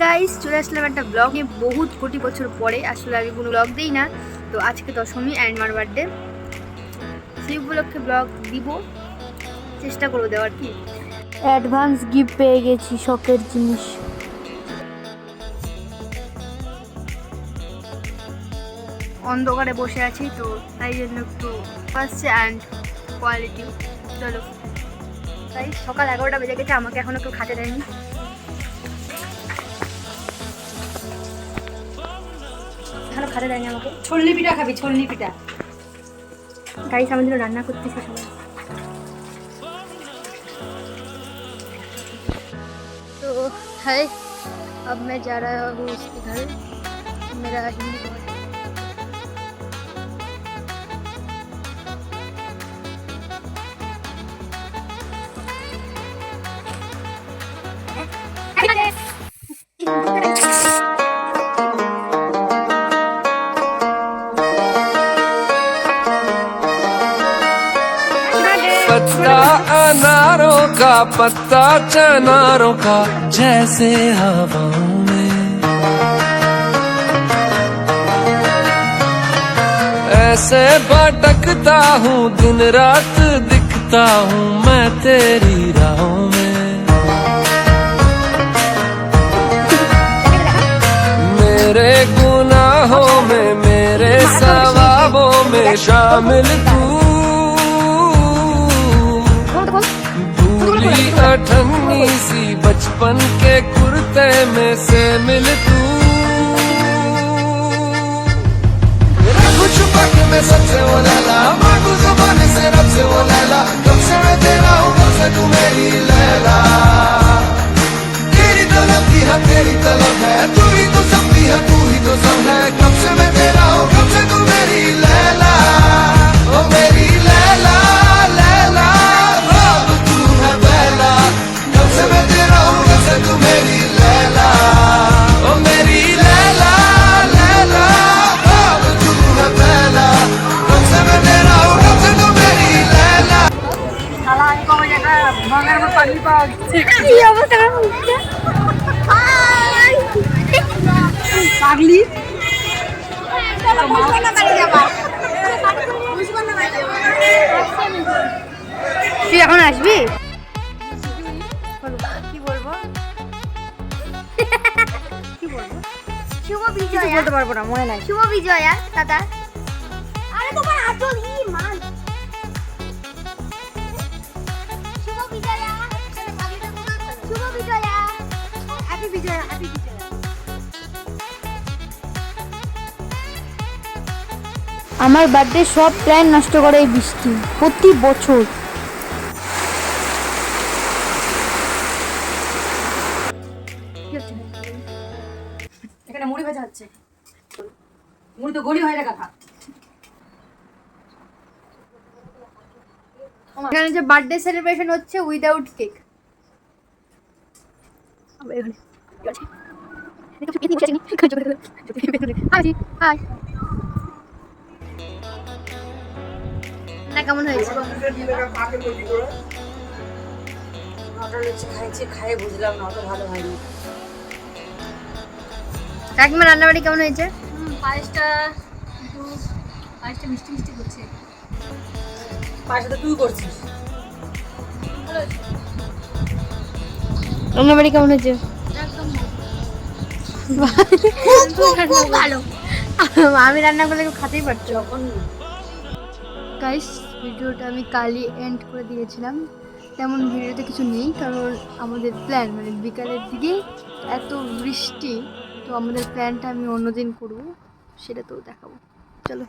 Guys, চলে আসলাম একটা blog নিয়ে বহুত কোটি বছর পরে। আসলে আমি কোনো ব্লগ দিই না, তো আজকে দশমী অ্যান্ড মার বার্থডে, সেই উপলক্ষে ব্লগ দিব, চেষ্টা করবো দেওয়ার। কি অ্যাডভান্স গিফট পেয়ে গেছি, শখের জিনিস। অন্ধকারে বসে আছি তো তাই জন্য একটু আসছে অ্যান্ড কোয়ালিটি। চলো, তাই সকাল 11টা বেজে গেছে, আমাকে এখনো কেউ খাতে দেয়নি। এখনো খাতে দেয়নি আমাকে। ছল্লি পিঠা খাবি? ছল্লি পিঠা গাইস, আমার জন্য রান্না করতেছে সবাই। तो है, अब मैं जा रहा हूँ उसके घर। मेरा हिंदी बहुत पत्ता अनारों का, पत्ता चनारों का, जैसे हवाओं में ऐसे भटकता हूँ, दिन रात दिखता हूँ मैं तेरी राहों में। मेरे गुनाहों में, मेरे सवाबों में शामिल तू, अठन्नी सी बचपन के कुर्ते में से मिल तू। कुछ पक में सबसे वो लैला, मांगू ज़ुबान से रब से वो लैला, कब से मैं तेरा हूँ कब से तू मेरी लैला। तेरी तलब की है, तेरी तलब है, तू ही तो सब की है, तू ही तो सब है, कब से मैं तेरा हूँ कब से तू मेरी लैला। ओ मेरी लैला लैला, अब तू है पहला, कब से मैं तेरा हूँ कब से तू मेरी लैला। ओ मेरी लैला लैला, अब तू है पहला, कब से मैं तेरा हूँ कब से तू मेरी लैला। শালা আমি কবে যেটা ভাঙার মতো পানি পাওয়া গেছে। কি অবস্থা হচ্ছে? পাগলি তুই এখন আসবি? কি বলবো? কি বলবো? শুভ কিছু বিজয়া। বলতে পারবো না, মনে নাই। শুভ বিজয়া দাদা। আরে তোমার আচল ই মান। শুভ বিজয়া। শুভ বিজয়া। Happy Bijoya, happy Bijoya. আমার বার্থডে সব প্ল্যান নষ্ট করে এই বৃষ্টি প্রতি বছর। এখানে মুড়ি ভাজা হচ্ছে, মুড়ি তো গলি হয়ে রাখা। এখানে যে বার্থডে সেলিব্রেশন হচ্ছে উইদাউট কেক। কেমন হয়েছে? খাই বুঝলাম না, অত ভালো হয়নি। কাকিমা রান্নাবাড়ি কেমন হয়েছে? পায়েসটা মিষ্টি মিষ্টি করছে। পায়েসটা তুই করছিস। রান্নাবাড়ি কেমন হয়েছে? খুব ভালো। আমি রান্না করলে কেউ খাতেই পারছো। যখন গাইস, ভিডিওটা আমি কালই এন্ড করে দিয়েছিলাম, তেমন ভিডিওতে কিছু নেই, কারণ আমাদের প্ল্যান মানে বিকালের দিকে এত বৃষ্টি, তো আমাদের প্ল্যানটা আমি অন্যদিন করব, সেটা তো দেখাবো। চলো।